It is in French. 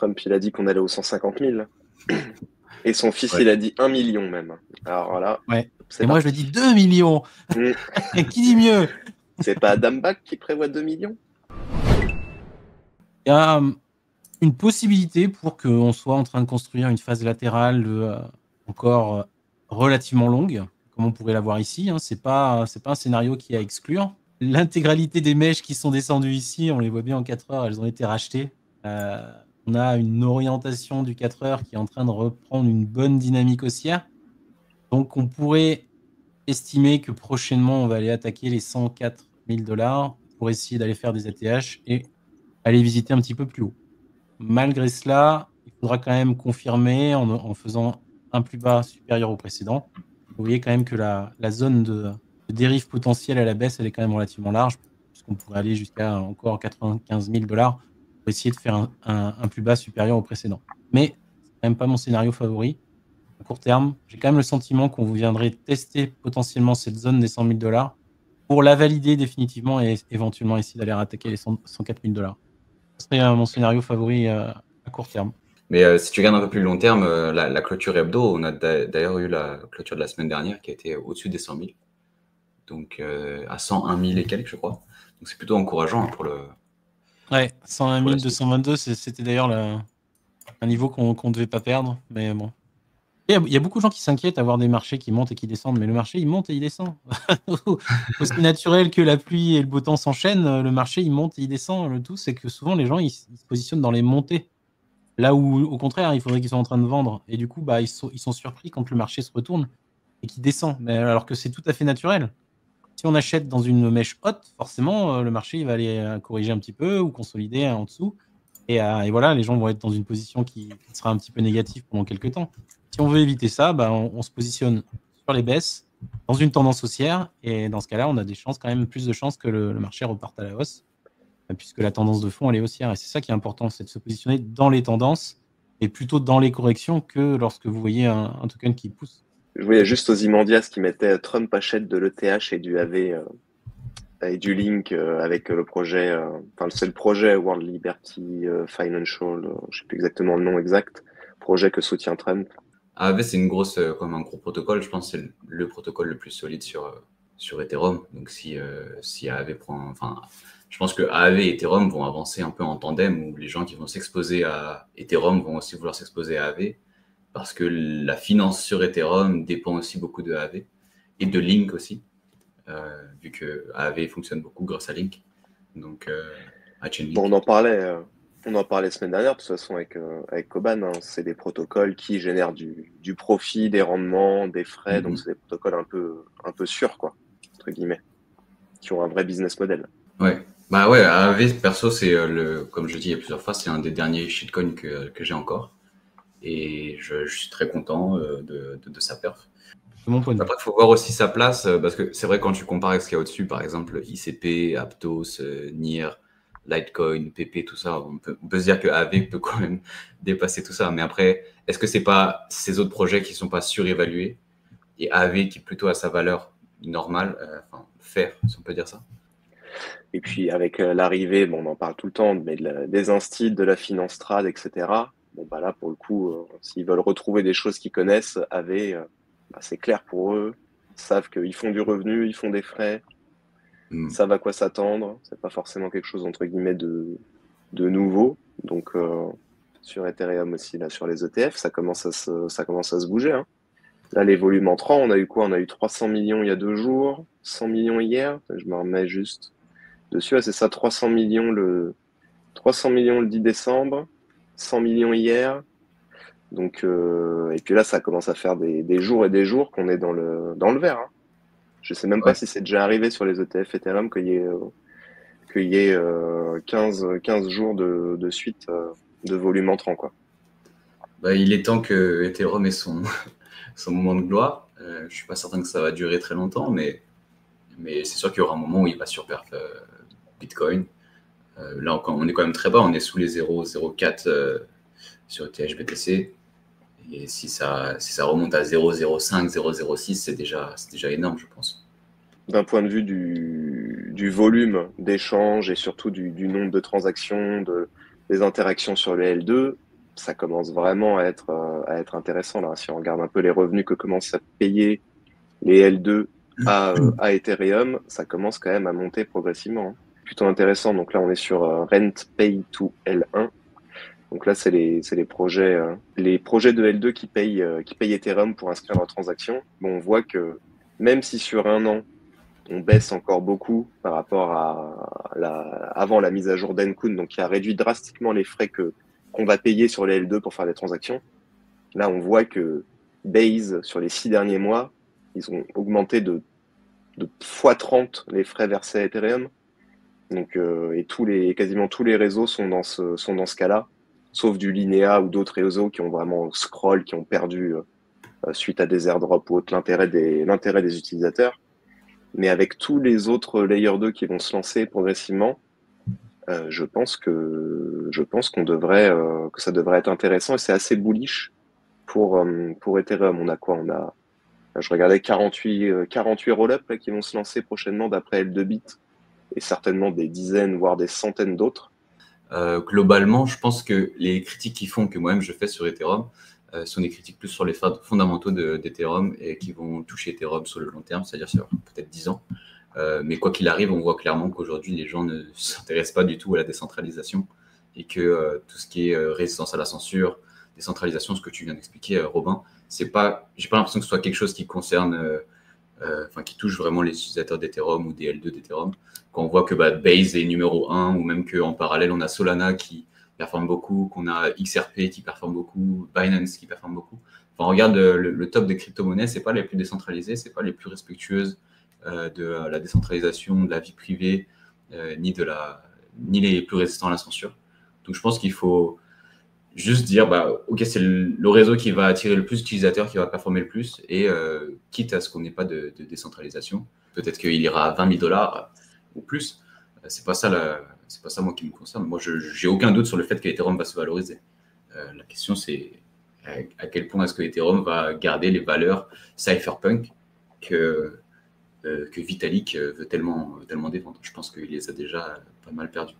Trump, il a dit qu'on allait aux 150 000. Et son fils, Ouais. il a dit 1 million même. Alors là, Ouais. c'est Et moi, je dis parti. 2 millions. Mm. Qui dit mieux? C'est pas Adam Back qui prévoit 2 millions? Il y a une possibilité pour qu'on soit en train de construire une phase latérale encore relativement longue, comme on pourrait l'avoir ici. Hein. C'est pas un scénario qui est à exclure. L'intégralité des mèches qui sont descendues ici, on les voit bien en 4 heures, elles ont été rachetées. On a une orientation du 4 heures qui est en train de reprendre une bonne dynamique haussière. Donc, on pourrait estimer que prochainement, on va aller attaquer les 104 000 $ pour essayer d'aller faire des ATH et aller visiter un petit peu plus haut. Malgré cela, il faudra quand même confirmer en faisant un plus bas supérieur au précédent. Vous voyez quand même que la zone de dérive potentielle à la baisse, elle est quand même relativement large, puisqu'on pourrait aller jusqu'à encore 95 000 $ pour essayer de faire un plus bas supérieur au précédent. Mais c'est quand même pas mon scénario favori. À court terme, j'ai quand même le sentiment qu'on viendrait tester potentiellement cette zone des 100 000 $ pour la valider définitivement et éventuellement essayer d'aller attaquer les 104 000 $. Ce serait mon scénario favori à court terme. Mais si tu regardes un peu plus long terme, la clôture hebdo, on a d'ailleurs eu la clôture de la semaine dernière qui a été au-dessus des 100 000. Donc à 101 000 et quelques, je crois. Donc c'est plutôt encourageant hein, pour le. Ouais, 101 pour la suite. 222, c'était d'ailleurs un niveau qu'on ne devait pas perdre. Mais bon. Il y a beaucoup de gens qui s'inquiètent à voir des marchés qui montent et qui descendent, mais le marché, il monte et il descend. Aussi naturel que la pluie et le beau temps s'enchaînent, le marché, il monte et il descend. Le tout, c'est que souvent, les gens, ils se positionnent dans les montées. Là où, au contraire, il faudrait qu'ils soient en train de vendre. Et du coup, bah, ils sont surpris quand le marché se retourne et qu'il descend. Mais alors que c'est tout à fait naturel. Si on achète dans une mèche haute, forcément, le marché il va aller corriger un petit peu ou consolider en dessous. Et voilà, les gens vont être dans une position qui sera un petit peu négative pendant quelques temps. Si on veut éviter ça, bah, on se positionne sur les baisses, dans une tendance haussière. Et dans ce cas-là, on a des chances, quand même plus de chances que le marché reparte à la hausse, puisque la tendance de fond, elle est haussière. Et c'est ça qui est important, c'est de se positionner dans les tendances et plutôt dans les corrections que lorsque vous voyez un token qui pousse. Je voyais juste Ozymandias qui mettait Trump achète de l'ETH et du AV et du Link avec le projet, enfin c'est le projet World Liberty Financial, je sais plus exactement le nom exact, projet que soutient Trump. AAV, c'est une grosse, comme un gros protocole. Je pense que c'est le protocole le plus solide sur Ethereum. Donc si AAV prend, enfin, je pense que AAV et Ethereum vont avancer un peu en tandem, où les gens qui vont s'exposer à Ethereum vont aussi vouloir s'exposer à AAV, parce que la finance sur Ethereum dépend aussi beaucoup de AAV et de Link aussi, vu que AAV fonctionne beaucoup grâce à Link. Donc à Chainlink. Bon, on en parlait semaine dernière, de toute façon, avec Koban, hein, c'est des protocoles qui génèrent du profit, des rendements, des frais, donc c'est des protocoles un peu sûrs, quoi, entre guillemets, qui ont un vrai business model. Ouais. Bah ouais, AAV, perso, c'est comme je dis il y a plusieurs fois, c'est un des derniers shitcoins que j'ai encore. Et je suis très content de sa perf. De mon point de vue. Après, il faut voir aussi sa place, parce que c'est vrai, quand tu compares avec ce qu'il y a au-dessus, par exemple, ICP, Aptos, NIR, Litecoin, PP, tout ça, on peut se dire que AAV peut quand même dépasser tout ça. Mais après, est-ce que c'est pas ces autres projets qui sont pas surévalués et AAV qui plutôt a sa valeur normale, enfin, fair, si on peut dire ça? Et puis avec l'arrivée, bon, on en parle tout le temps, mais des instits, de la finance trad, etc. Bon, bah là, pour le coup, s'ils veulent retrouver des choses qu'ils connaissent, AV, bah, c'est clair pour eux. Ils savent qu'ils font du revenu, ils font des frais, ils savent à quoi s'attendre. C'est pas forcément quelque chose, entre guillemets, de nouveau. Donc, sur Ethereum aussi, là, sur les ETF, ça commence à se bouger, hein. Là, les volumes entrants, on a eu quoi? On a eu 300 millions il y a 2 jours, 100 millions hier. Je me remets juste dessus. Ah, c'est ça, 300 millions le 10 décembre, 100 millions hier. Donc, et puis là, ça commence à faire des jours et des jours qu'on est dans le vert, hein. Je sais même pas Ouais. si c'est déjà arrivé sur les ETF Ethereum qu'il y ait 15 jours de suite de volume entrant, quoi. Bah, il est temps que Ethereum ait son moment de gloire. Je suis pas certain que ça va durer très longtemps, mais c'est sûr qu'il y aura un moment où il va surperf Bitcoin. Là, on est quand même très bas, on est sous les 0,04 sur ETH-BTC. Et si ça remonte à 0,05, 0,06, c'est déjà énorme, je pense. D'un point de vue du volume d'échange et surtout du nombre de transactions, des interactions sur le L2, ça commence vraiment à être intéressant là. Si on regarde un peu les revenus que commencent à payer les L2 à Ethereum, ça commence quand même à monter progressivement, hein. Plutôt intéressant. Donc là, on est sur Rent Pay to L1. Donc là, c'est les projets de L2 qui payent Ethereum pour inscrire leurs transactions. Bon, on voit que même si sur un an, on baisse encore beaucoup par rapport avant la mise à jour d'Encun, donc qui a réduit drastiquement les frais qu'on va payer sur les L2 pour faire des transactions. Là, on voit que Base, sur les 6 derniers mois, ils ont augmenté de x30 les frais versés à Ethereum. Donc, et quasiment tous les réseaux sont dans ce cas-là, sauf du Linea ou d'autres réseaux qui ont vraiment scroll, qui ont perdu suite à des airdrops ou autre l'intérêt des utilisateurs. Mais avec tous les autres Layer 2 qui vont se lancer progressivement, je pense que ça devrait être intéressant et c'est assez bullish pour Ethereum. On a quoi? Je regardais 48 roll-ups qui vont se lancer prochainement d'après L2Bit et certainement des dizaines, voire des centaines d'autres. Globalement, je pense que les critiques qu'ils font, que moi-même je fais sur Ethereum, sont des critiques plus sur les fondamentaux d'Ethereum et qui vont toucher Ethereum sur le long terme, c'est-à-dire sur peut-être 10 ans. Mais quoi qu'il arrive, on voit clairement qu'aujourd'hui, les gens ne s'intéressent pas du tout à la décentralisation et que tout ce qui est résistance à la censure, décentralisation, ce que tu viens d'expliquer, Robin, j'ai pas l'impression que ce soit quelque chose qui concerne, qui touche vraiment les utilisateurs d'Ethereum ou des L2 d'Ethereum. Quand on voit que Base est numéro 1 ou même qu'en parallèle, on a Solana qui performe beaucoup, qu'on a XRP qui performe beaucoup, Binance qui performe beaucoup. Enfin, on regarde le top des crypto-monnaies, c'est pas les plus décentralisées, c'est pas les plus respectueuses de la décentralisation, de la vie privée, ni les plus résistants à la censure. Donc je pense qu'il faut juste dire, ok, c'est le réseau qui va attirer le plus d'utilisateurs, qui va performer le plus, et quitte à ce qu'on n'ait pas de décentralisation, peut-être qu'il ira à 20 000 $ ou plus. C'est pas ça moi qui me concerne. Moi, j'ai aucun doute sur le fait que Ethereum va se valoriser. La question, c'est à quel point est-ce que Ethereum va garder les valeurs cypherpunk que Vitalik veut tellement défendre. Je pense qu'il les a déjà pas mal perdus.